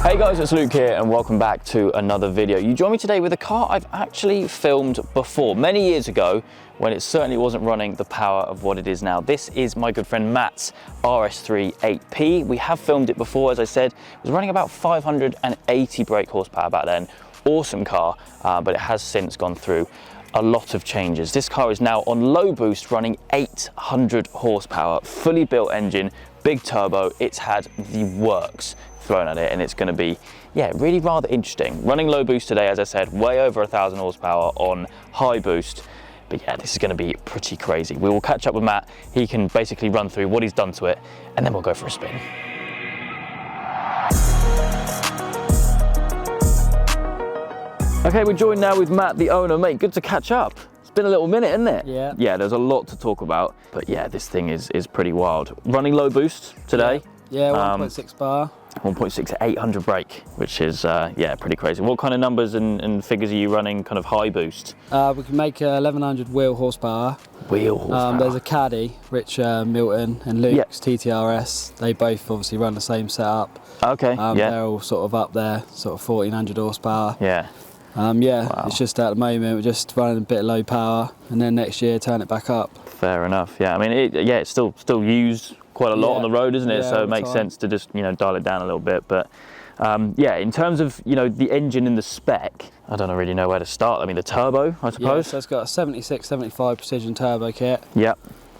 Hey guys, it's Luke here and welcome back to another video. You join me today with a car I've actually filmed before, many years ago, when it certainly wasn't running the power of what it is now. This is my good friend Matt's RS3 8P. We have filmed it before, as I said. It was running about 580 brake horsepower back then. Awesome car, but it has since gone through a lot of changes. This car is now on low boost, running 800 horsepower, fully built engine, big turbo. It's had the works thrown at it, and it's going to be, yeah, really rather interesting. Running low boost today, as I said, way over 1,000 horsepower on high boost. But yeah, this is going to be pretty crazy. We will catch up with Matt. He can basically run through what he's done to it, and then we'll go for a spin. Okay, we're joined now with Matt, the owner. Mate, good to catch up. It's been a little minute, isn't it? Yeah. Yeah, there's a lot to talk about. But yeah, this thing is pretty wild. Running low boost today. Yeah, 1.6 bar. 1.6 at 800 brake, which is, yeah, pretty crazy. What kind of numbers and figures are you running kind of high boost? We can make 1100 wheel horsepower. Wheel horsepower. There's a caddy, Rich Milton and Luke's TTRS. They both obviously run the same setup. Okay, yeah. They're all sort of up there, sort of 1400 horsepower. Yeah. Yeah, Wow. It's just at the moment we're just running a bit low power, and then next year turn it back up. Fair enough. Yeah, I mean, it's still used quite a lot on the road, isn't it? Yeah, So it makes sense to just, dial it down a little bit. But yeah, in terms of, the engine and the spec, I don't really know where to start. I mean, the turbo, I suppose. Yeah, so it's got a 76, 75 precision turbo kit. Yeah.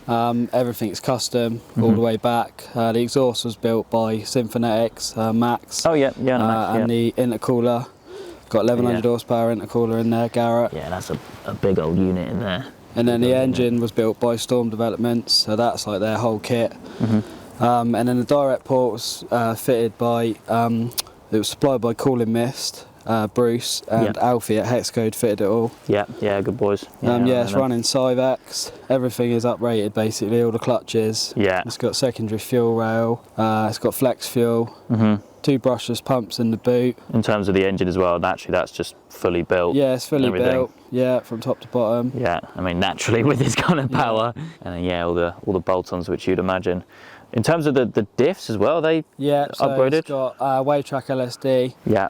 Everything's custom all the way back. The exhaust was built by Symphonetics, Max. Oh yeah, yeah, no, Max, and the intercooler. Got 1100 horsepower intercooler in there, Garrett. Yeah, that's a big old unit in there. And then the engine was built by Storm Developments, so that's like their whole kit. And then the direct port was fitted by, it was supplied by Cooling Mist, Bruce and Alfie at Hexcode fitted it all. Yeah, good boys. Yeah, it's running Cyvex. Everything is uprated basically, all the clutches. Yeah. It's got secondary fuel rail. It's got flex fuel. 2 brushless pumps in the boot. In terms of the engine as well, naturally that's just fully built. Yeah, it's fully built. Yeah, from top to bottom. Yeah, I mean naturally with this kind of power, and then, yeah, all the bolt-ons which you'd imagine. In terms of the diffs as well, they upgraded. It's got Wavetrack LSD. Yeah.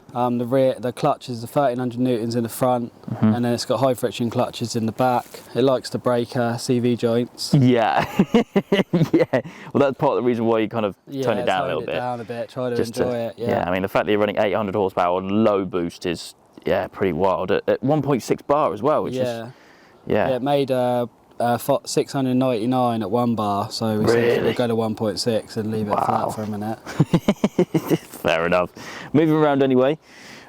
The clutch is the 1300 newtons in the front, and then it's got high friction clutches in the back. It likes to break CV joints. Yeah. Yeah. Well, that's part of the reason why you kind of turn it down a little bit. Down a bit, try to enjoy it. Yeah. I mean, the fact that you're running 800 horsepower on low boost is pretty wild at 1.6 bar as well, which is it made 699 at 1 bar, so we said we'll go to 1.6 and leave it flat for a minute. Fair enough. Moving around anyway.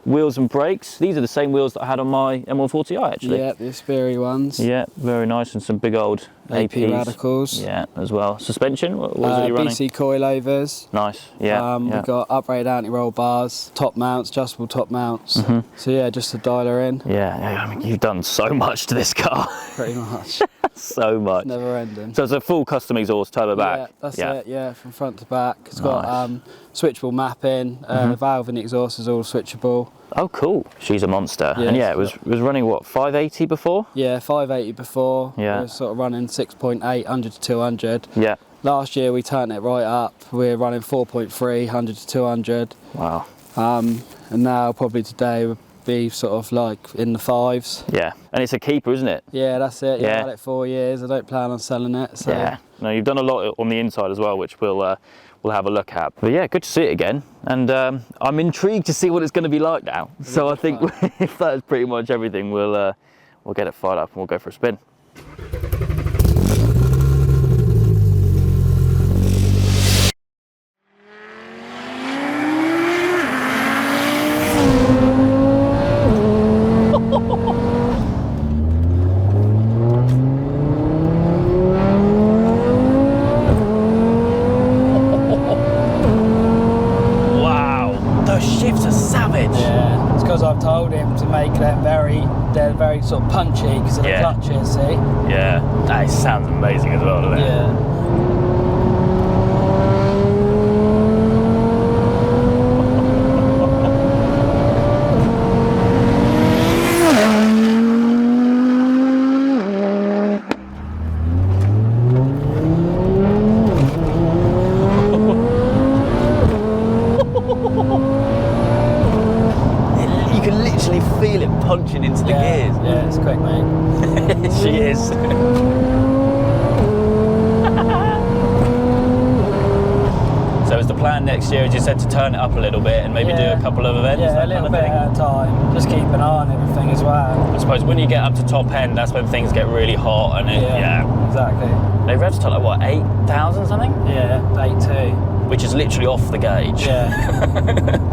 Wheels and brakes. These are the same wheels that I had on my M140i actually. Yeah, the Aspiri ones. Yeah, very nice, and some big old AP APs. Radicals. Yeah, as well. Suspension, what was it you running? BC coilovers. Nice, yeah. We've got uprated anti-roll bars, top mounts, adjustable top mounts. So yeah, just to dial her in. Yeah, I mean, you've done so much to this car. Pretty much. So much. Never ending. So it's a full custom exhaust, turbo back. Yeah, that's it, yeah, from front to back. It's got switchable mapping, the valve in the exhaust is all switchable. Oh cool, she's a monster. Yeah, and yeah, it was running what, 580 before? Yeah, 580 before. Yeah. It was sort of running 6.8, 100 to 200. Yeah. Last year we turned it right up. We're running 4.3, 100 to 200. Wow. And now probably today would be sort of like in the 5s. Yeah, and it's a keeper, isn't it? Yeah, that's it. Yeah. I've had it 4 years. I don't plan on selling it. So. Yeah. No, you've done a lot on the inside as well, which we'll have a look at. But yeah, good to see it again, and I'm intrigued to see what it's going to be like now. So I think if that's pretty much everything, we'll get it fired up and we'll go for a spin. I've told him to make them they're very sort of punchy because of the clutches, see? Yeah, that sounds amazing as well, doesn't it? Yeah. punching into the Yeah, gears. yeah, it's quick, mate. She is. So is the plan next year, as you said, to turn it up a little bit and maybe do a couple of events? Yeah, a that little kind of bit thing? at a time. Just keep an eye on everything as well. I suppose when you get up to top end, that's when things get really hot and Exactly. They revs to like what, 8,000 something? Yeah, 8.2. Which is literally off the gauge. Yeah.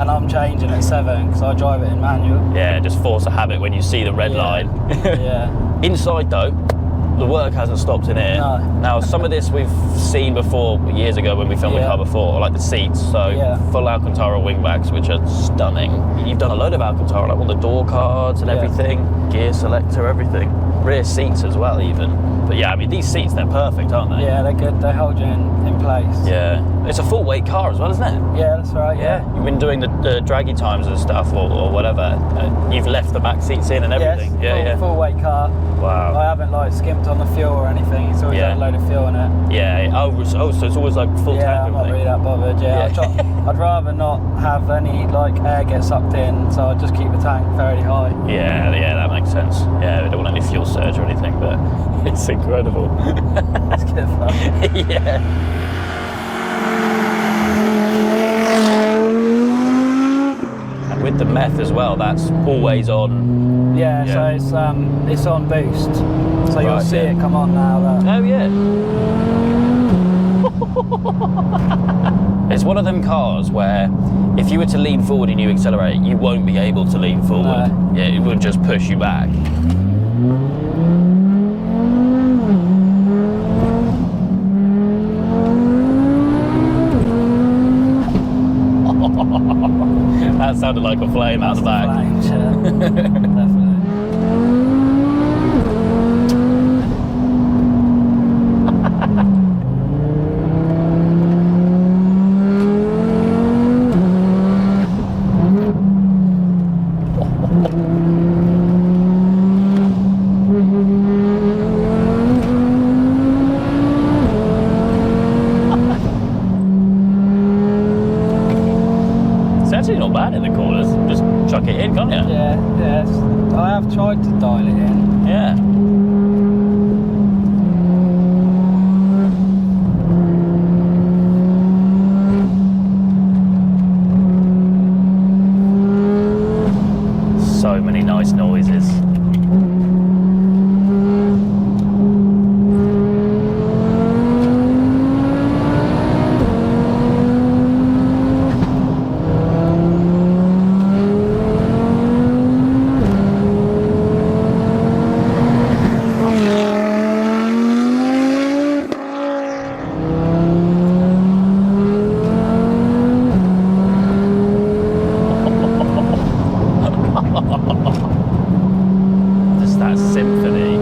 And I'm changing at 7 because I drive it in manual. Yeah, just force a habit when you see the red line. Yeah. Inside though, the work hasn't stopped in here. No. Now, some of this we've seen before years ago when we filmed the car before, like the seats. So full Alcantara wingbacks, which are stunning. You've done a load of Alcantara, like all the door cards and everything, gear selector, everything. Rear seats as well, even. But yeah, I mean, these seats, they're perfect, aren't they? Yeah, they're good. They hold you in place. Yeah. It's a full weight car as well, isn't it? Yeah, that's right. Yeah. You've been doing the draggy times and stuff or whatever. You've left the back seats in and everything. Yes, full weight car. Wow. I haven't like skimped on the fuel or anything. It's always had a load of fuel in it. Yeah. Oh, so it's always like full tank. Yeah, I'm not really that bothered. Yeah. I'd rather not have any like air get sucked in, so I'd just keep the tank fairly high. Yeah, that makes sense. Yeah, we don't want any fuel surge or anything, but it's incredible. It's good fun. Yeah. And with the meth as well, that's always on. Yeah, so it's on boost, so you'll see it come on now. Oh yeah. It's one of them cars where if you were to lean forward and you accelerate, you won't be able to lean forward. No. Yeah, it will just push you back. That sounded like a flame out the back. Flames, yeah. Definitely. It's actually not bad in the corners. Just chuck it in, can't you? Yeah, yes. I have tried to dial it in. Yeah. So many nice noises. Just that symphony.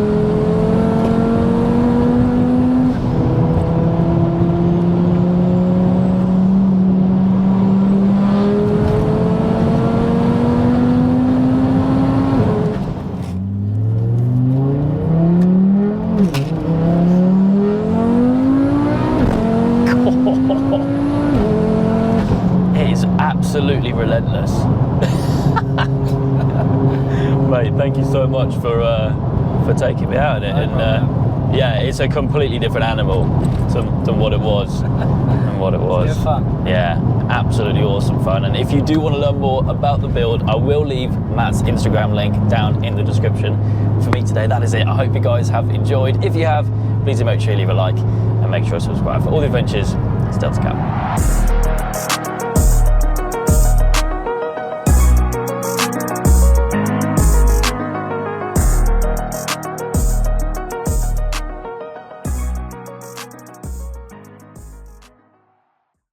It is absolutely relentless. Mate, thank you so much for taking me out in it. And yeah, it's a completely different animal than what it was. It's good fun. Yeah, absolutely awesome fun. And if you do want to learn more about the build, I will leave Matt's Instagram link down in the description. For me today, that is it. I hope you guys have enjoyed. If you have, please make sure you leave a like and make sure to subscribe for all the adventures. It's Delta Cap.